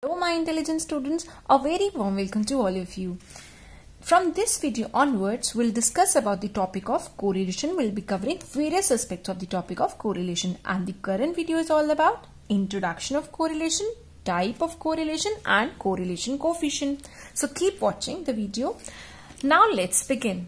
Hello my intelligent students, a very warm welcome to all of you. From this video onwards, we'll discuss about the topic of correlation. We'll be covering various aspects of the topic of correlation, and the current video is all about introduction of correlation, type of correlation and correlation coefficient. So keep watching the video. Now let's begin.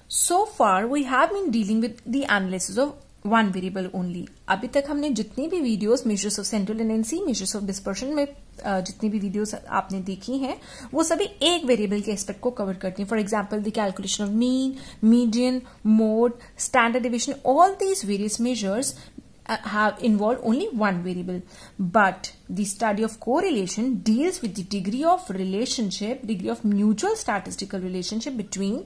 So far we have been dealing with the analysis of one variable only. अभी तक हमने जितनी भी videos measures of central tendency, measures of dispersion में जितनी भी videos आपने देखी हैं वो सभी एक वेरिएबल के एस्पेक्ट को कवर करती हैं. For example the calculation of mean, median, mode, standard deviation, all these various measures have involved only one variable, but the study of correlation deals with the degree of relationship, degree of mutual statistical relationship between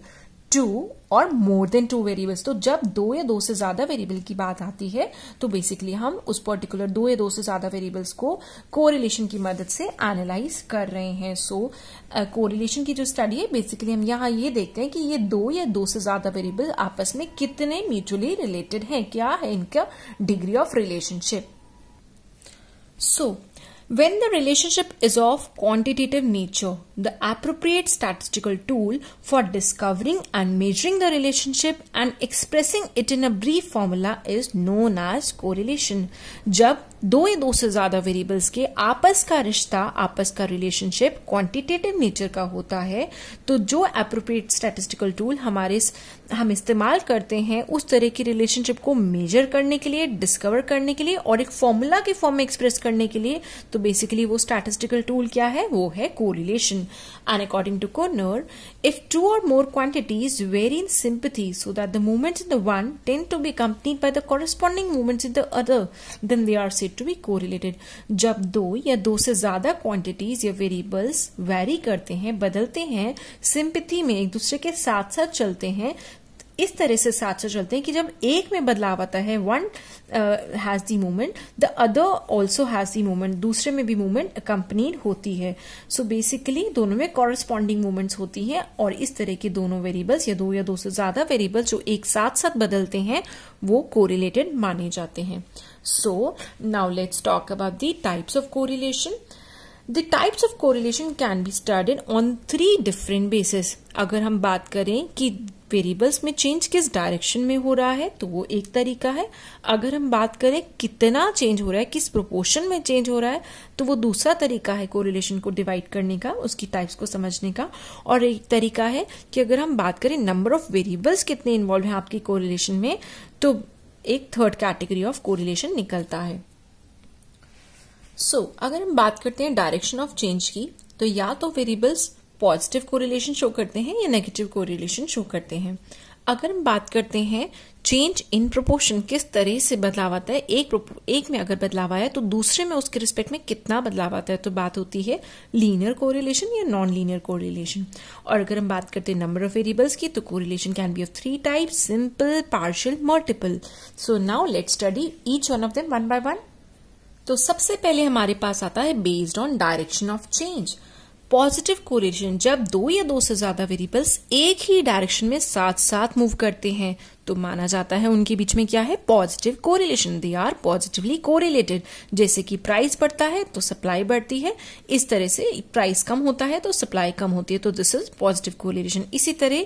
two और more then two variables. तो जब दो या दो से ज्यादा variable की बात आती है तो बेसिकली हम उस पर्टिकुलर दो या दो से ज्यादा वेरिएबल्स को कोरिलेशन की मदद से एनालाइज कर रहे हैं. सो कोरिलेशन की जो स्टडी है बेसिकली हम यहाँ ये देखते हैं कि ये दो या दो से ज्यादा वेरिएबल आपस में कितने म्यूचुअली रिलेटेड हैं, क्या है इनका degree of relationship. So when the relationship is of quantitative nature, the appropriate statistical tool for discovering and measuring the relationship and expressing it in a brief formula is known as correlation. जब दो या दो से ज्यादा variables के आपस का रिश्ता, आपस का रिलेशनशिप क्वांटिटेटिव नेचर का होता है तो जो अप्रोप्रिएट स्टैटिस्टिकल टूल हम इस्तेमाल करते हैं उस तरह की रिलेशनशिप को मेजर करने के लिए, डिस्कवर करने के लिए और एक फॉर्मूला के फॉर्म में एक्सप्रेस करने के लिए, तो बेसिकली वो स्टैटिस्टिकल टूल क्या है, वो है correlation. And according to Connor, if two और more quantities vary in sympathy so that the movements in the one tend to be accompanied by the corresponding movements in the other, then they are said to be correlated. जब दो या दो से ज्यादा quantities या variables vary करते हैं, बदलते हैं, सिंपैथी में एक दूसरे के साथ साथ चलते हैं, इस तरह से साथ साथ चलते हैं कि जब एक में बदलाव आता है, one has the movement, the other also has the movement, दूसरे में भी मूवमेंट अकम्पनीड होती है. सो बेसिकली दोनों में कॉरेस्पॉन्डिंग मूवमेंट्स होती हैं और इस तरह के दोनों वेरिएबल्स या दो से ज्यादा वेरिएबल्स जो एक साथ साथ बदलते हैं वो कोरिलेटेड माने जाते हैं. So now let's talk about the types of correlation. The types of correlation can be studied on 3 different bases. अगर हम बात करें कि वेरिएबल्स में चेंज किस डायरेक्शन में हो रहा है तो वो एक तरीका है. अगर हम बात करें कितना चेंज हो रहा है, किस प्रोपोर्शन में चेंज हो रहा है, तो वो दूसरा तरीका है कोरिलेशन को डिवाइड करने का, उसकी टाइप्स को समझने का. और एक तरीका है कि अगर हम बात करें नंबर ऑफ वेरिएबल्स कितने इन्वॉल्व हैं आपकी कोरिलेशन में, तो एक थर्ड कैटेगरी ऑफ कोरिलेशन निकलता है. अगर हम बात करते हैं डायरेक्शन ऑफ चेंज की, तो या तो वेरिएबल्स पॉजिटिव कोरिलेशन शो करते हैं या नेगेटिव कोरिलेशन शो करते हैं. अगर हम बात करते हैं चेंज इन प्रोपोर्शन, किस तरह से बदलाव आता है, एक में अगर बदलाव आया तो दूसरे में उसके रिस्पेक्ट में कितना बदलाव आता है, तो बात होती है लीनियर कोरिलेशन या नॉन लीनियर कोरिलेशन. और अगर हम बात करते हैं नंबर ऑफ वेरिएबल्स की, तो correlation can be of 3 types: simple, partial, multiple. So now let's study each one of them one by one. तो सबसे पहले हमारे पास आता है based on direction of change. Positive correlation, जब दो या दो से ज्यादा वेरिएबल्स एक ही डायरेक्शन में साथ साथ मूव करते हैं तो माना जाता है उनके बीच में क्या है, positive correlation. They are positively correlated. जैसे कि प्राइस बढ़ता है तो सप्लाई बढ़ती है, इस तरह से प्राइस कम होता है तो सप्लाई कम होती है, तो दिस इज पॉजिटिव कोरिलेशन. इसी तरह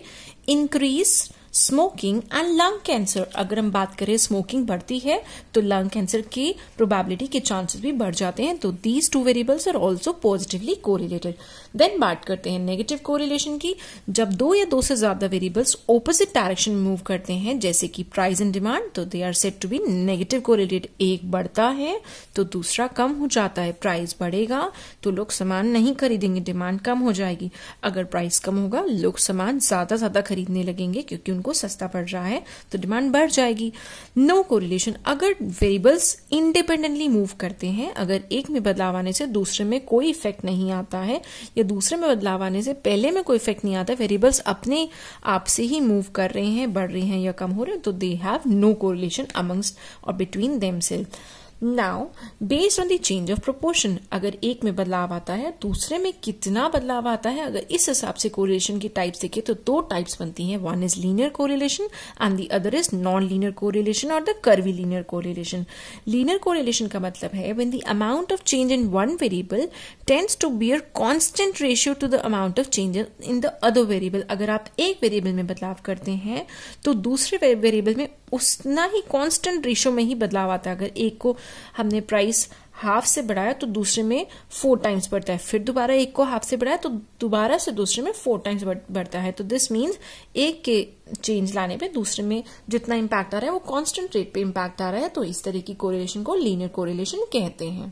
increase smoking and lung cancer, अगर हम बात करें स्मोकिंग बढ़ती है तो लंग कैंसर की प्रोबेबिलिटी के चांसेस भी बढ़ जाते हैं, तो these two variables are also positively correlated. Then बात करते हैं नेगेटिव कोरिलेशन की. जब दो या दो से ज्यादा वेरिएबल्स ऑपोजिट डायरेक्शन में मूव करते हैं, जैसे कि प्राइस एंड डिमांड, तो they are said to be negative correlated. एक बढ़ता है तो दूसरा कम हो जाता है. प्राइस बढ़ेगा तो लोग सामान नहीं खरीदेंगे, डिमांड कम हो जाएगी. अगर प्राइस कम होगा लोग सामान ज्यादा खरीदने लगेंगे क्योंकि उनको सस्ता पड़ रहा है, तो डिमांड बढ़ जाएगी. नो कोरिलेशन, अगर वेरिएबल्स इंडिपेंडेंटली मूव करते हैं, अगर एक में बदलाव आने से दूसरे में कोई इफेक्ट नहीं आता है या दूसरे में बदलाव आने से पहले में कोई इफेक्ट नहीं आता है, वेरिएबल्स अपने आप से ही मूव कर रहे हैं, बढ़ रहे हैं या कम हो रहे हैं, तो they have no correlation amongst or between themselves. Now based on the change of proportion, अगर एक में बदलाव आता है दूसरे में कितना बदलाव आता है, अगर इस हिसाब से कोरिलेशन की टाइप्स देखें तो दो टाइप्स बनती हैं, one is linear correlation and the other is non linear correlation or the curvilinear correlation. Linear correlation का मतलब है when the amount of change in one variable tends to bear constant ratio to the amount of change in the other variable. अगर आप एक variable में बदलाव करते हैं तो दूसरे वेरिएबल में उतना ही कांस्टेंट रेशियो में ही बदलाव आता है। अगर एक को हमने प्राइस हाफ से बढ़ाया तो दूसरे में 4 टाइम्स बढ़ता है, फिर दोबारा एक को हाफ से बढ़ाया तो दोबारा से दूसरे में 4 टाइम्स बढ़ता है। तो दिस मीन्स एक के चेंज लाने पे दूसरे में जितना इम्पैक्ट आ रहा है वो कांस्टेंट रेट पे इम्पैक्ट आ रहा है। तो इस तरह की कोरिलेशन को लीनियर कोरिलेशन कहते हैं।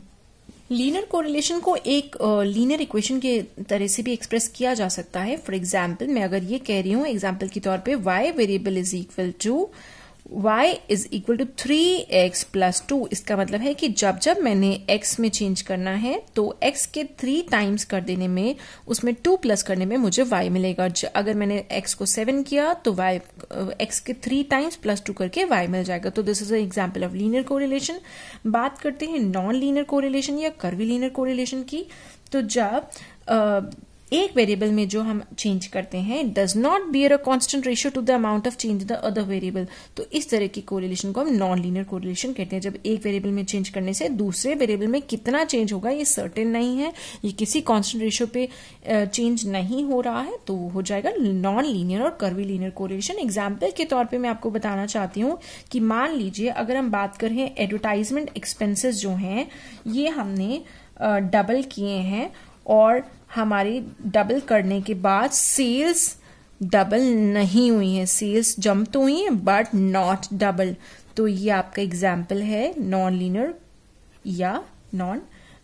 लीनियर कोरिलेशन को एक लीनियर इक्वेशन के तरह से भी एक्सप्रेस किया जा सकता है। फॉर एग्जाम्पल मैं अगर ये कह रही हूं एग्जाम्पल के तौर पे y variable is equal to y is equal to 3x plus 2, इसका मतलब है कि जब जब मैंने x में चेंज करना है तो x के 3 टाइम्स कर देने में उसमें 2 प्लस करने में मुझे y मिलेगा। अगर मैंने x को 7 किया तो x के 3 टाइम्स प्लस 2 करके y मिल जाएगा। तो this is an example of linear correlation. बात करते हैं नॉन लीनियर कोरिलेशन या कर्वी लीनियर कोरिलेशन की। तो जब एक वेरिएबल में जो हम चेंज करते हैं does not bear a constant ratio to the amount of change the other variable, तो इस तरह की कोरिलेशन को हम नॉन लीनियर कोरिलेशन कहते हैं। जब एक वेरिएबल में चेंज करने से दूसरे वेरिएबल में कितना चेंज होगा ये सर्टेन नहीं है, ये किसी कांस्टेंट रेशियो पे चेंज नहीं हो रहा है, तो हो जाएगा नॉन लीनियर और कर्वी लीनियर कोरिलेशन। एग्जाम्पल के तौर पर मैं आपको बताना चाहती हूँ कि मान लीजिए अगर हम बात करें एडवर्टाइजमेंट एक्सपेंसेस जो हैं ये हमने डबल किए हैं और हमारी डबल करने के बाद सेल्स डबल नहीं हुई है, सेल्स जंप तो हुई है बट नॉट डबल। तो ये आपका एग्जाम्पल है नॉन लीनियर या नॉन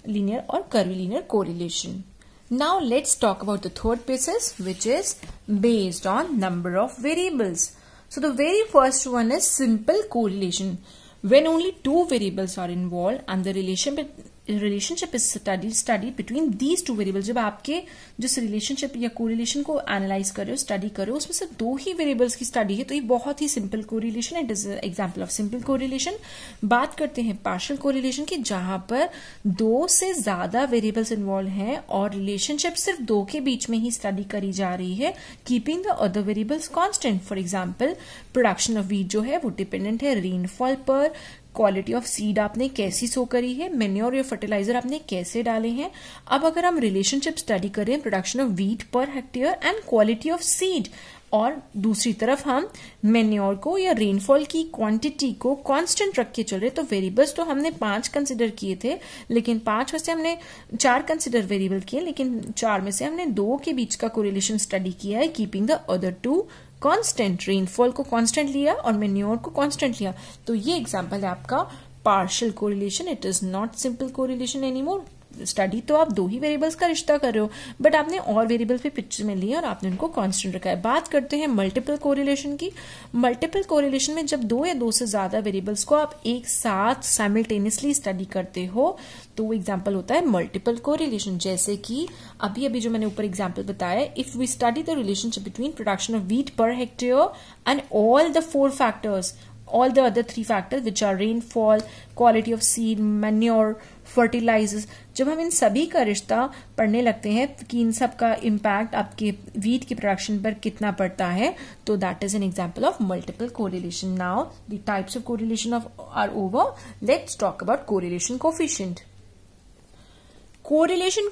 लीनियर और curvy linear correlation. Now let's talk about the third basis which is based on number of variables. So the very first one is simple correlation. When only 2 variables are involved and the relationship is studied between these 2 variables, जब आपके जिस relationship या correlation को analyse कर रहे हो study कर रहे हो उसमें से 2 ही वेरिएबल्स की स्टडी है तो ये बहुत ही सिंपल कोरिलेशन है। It is example of simple correlation. बात करते हैं पार्शियल कोरिलेशन की, जहां पर 2 से ज्यादा वेरिएबल्स इन्वॉल्व हैं और रिलेशनशिप सिर्फ 2 के बीच में ही स्टडी करी जा रही है, keeping the other variables constant. For example production of wheat जो है वो डिपेंडेंट है रेनफॉल पर, क्वालिटी ऑफ सीड आपने कैसी सो करी है, मैन्योर या फर्टिलाइजर आपने कैसे डाले हैं। अब अगर हम रिलेशनशिप स्टडी करें production of wheat per hectare and quality of seed, और दूसरी तरफ हम मैन्योर को या रेनफॉल की क्वांटिटी को कांस्टेंट रख के चल रहे, तो वेरिएबल्स तो हमने 5 कंसिडर किए थे, लेकिन 5 में से हमने 4 कंसिडर वेरिएबल किए, लेकिन 4 में से हमने 2 के बीच का कोरिलेशन स्टडी किया है, keeping the other 2 constant. Rainfall को कांस्टेंट लिया और मैन्योर को कांस्टेंट लिया। तो ये एग्जांपल है आपका partial correlation. It is not simple correlation anymore. Study तो आप 2 ही वेरिएबल्स का रिश्ता कर रहे हो बट आपने और वेरिएबल्स भी पिक्चर में लिए और आपने उनको कांस्टेंट रखा है। बात करते हैं मल्टीपल कोरिलेशन की। मल्टीपल कोरिलेशन में जब 2 या 2 से ज्यादा वेरिएबल्स को आप एक साथ साइमल्टेनियसली स्टडी करते हो तो वो एग्जांपल होता है मल्टीपल कोरिलेशन। जैसे कि अभी अभी जो मैंने ऊपर एग्जांपल बताया, if we study the relationship between production of wheat per hectare and all the 4 factors, all the other 3 factors which are rainfall, quality of seed, manure, fertilizers, जब हम इन सभी का रिश्ता पढ़ने लगते हैं कि इन सब का इम्पैक्ट आपके व्हीट की प्रोडक्शन पर कितना पड़ता है, तो that is an example of multiple correlation. Now the types of correlation are over. Let's talk about correlation coefficient. Correlation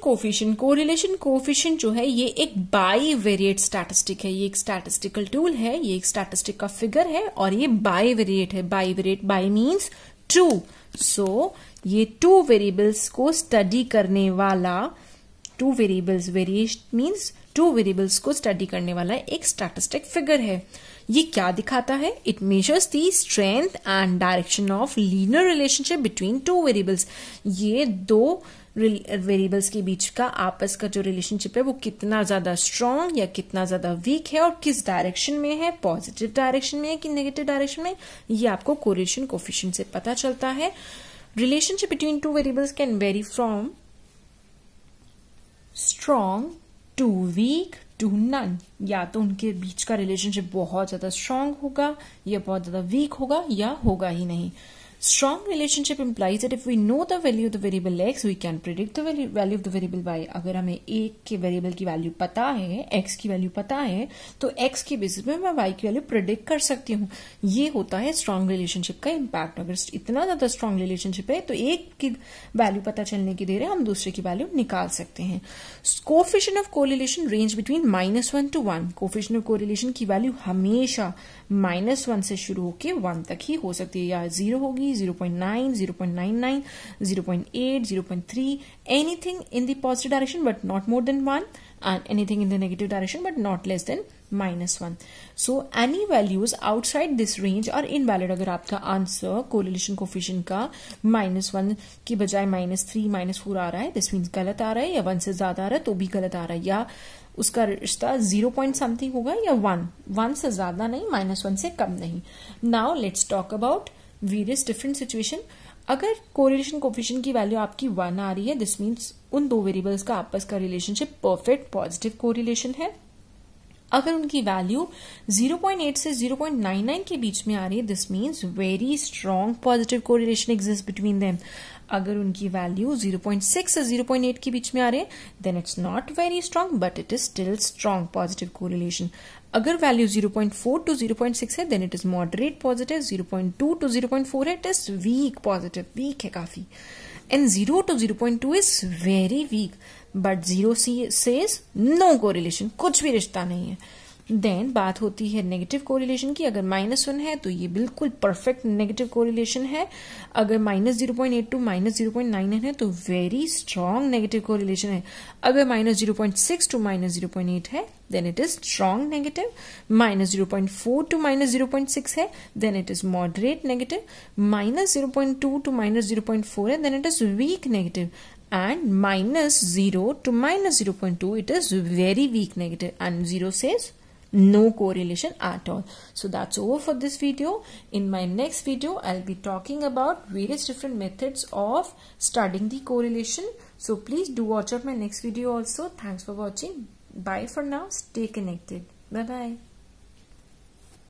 coefficient जो है ये एक बाईवेरिएट स्टैटिस्टिक है। ये एक स्टैटिस्टिकल टूल है, ये एक स्टैटिस्टिक का फिगर है और ये बाईवेरिएट है। बाईवेरिएट, बाई मीन्स 2, सो ये 2 वेरिएबल्स को स्टडी करने वाला, 2 वेरिएबल्स, वेरिएट मीन्स 2 वेरिएबल्स को स्टडी करने वाला एक स्टैटिस्टिक फिगर है। ये क्या दिखाता है? It measures the strength and direction of linear relationship between 2 variables. ये 2 वेरिएबल्स के बीच का आपस का जो रिलेशनशिप है वो कितना ज्यादा स्ट्रॉन्ग या कितना ज्यादा वीक है और किस डायरेक्शन में है, पॉजिटिव डायरेक्शन में है कि नेगेटिव डायरेक्शन में, ये आपको कोरिलेशन कोफिशिएंट से पता चलता है। Relationship between 2 variables can vary from strong to weak to none. या तो उनके बीच का रिलेशनशिप बहुत ज्यादा स्ट्रॉन्ग होगा या बहुत ज्यादा वीक होगा या होगा ही नहीं। Strong relationship implies that if we know the value of the variable x, we can predict the value of the variable y. अगर हमें एक के वेरिएबल की वैल्यू पता है, x की वैल्यू पता है, तो x के बेसिस पे मैं y की वैल्यू प्रेडिक्ट कर सकती हूँ. ये होता है स्ट्रांग रिलेशनशिप का इम्पैक्ट. अगर इतना ज्यादा स्ट्रांग रिलेशनशिप है तो एक की वैल्यू पता चलने की देर है, हम दूसरे की वैल्यू निकाल सकते हैं. Coefficient of correlation range between -1 to 1. Coefficient of correlation की वैल्यू हमेशा -1 से शुरू होकर 1 तक ही हो सकती है, या 0 होगी, 0.9, 0.99, 0.8, 0.3, anything in the positive direction but not more than 1, and anything in the negative direction but not less than -1. So any values outside this range are invalid. अगर आपका आंसर कोरिलेशन कोएफिशिएंट का -1 की बजाय -3, -4 आ रहा है, दिस मीन्स गलत आ रहा है, या 1 से ज्यादा आ रहा है तो भी गलत आ रहा है, या उसका रिश्ता 0 पॉइंट समथिंग होगा, या 1 से ज्यादा नहीं, -1 से कम नहीं. Now let's talk about various different situation. अगर कोरिलेशन कोएफिशिएंट की वैल्यू आपकी 1 आ रही है, दिस मीन्स उन दो वेरिएबल्स का आपस का रिलेशनशिप परफेक्ट पॉजिटिव कोरिलेशन है. अगर उनकी वैल्यू 0.8 से 0.99 के बीच में आ रही है, this means very strong positive correlation exist between them. अगर उनकी वैल्यू 0.6 से 0.8 के बीच में आ रही है, then it's not very strong but it is still strong positive correlation. अगर वैल्यू 0.4 to 0.6 है, then it is moderate positive. 0.2 to 0.4 है, it is weak positive, weak है काफी. And 0 to 0.2 is very weak, but 0 says no correlation, कुछ भी रिश्ता नहीं है. देन बात होती है नेगेटिव कोरिलेशन की. अगर -1 है तो ये बिल्कुल परफेक्ट नेगेटिव कोरिलेशन है. अगर -0.8 to -0.99 है तो वेरी स्ट्रॉन्ग नेगेटिव कोरिलेशन है. अगर -0.6 to -0.8 है, then it is strong negative. -0.4 to -0.6 है, then it is moderate negative. -0.2 to -0.4 है, then it is weak negative. And -0 to -0.2, it is very weak negative. And 0 says no correlation at all. So that's over for this video. In my next video, I'll be talking about various different methods of studying the correlation. So please do watch out my next video also. Thanks for watching. Bye for now. Stay connected. Bye bye.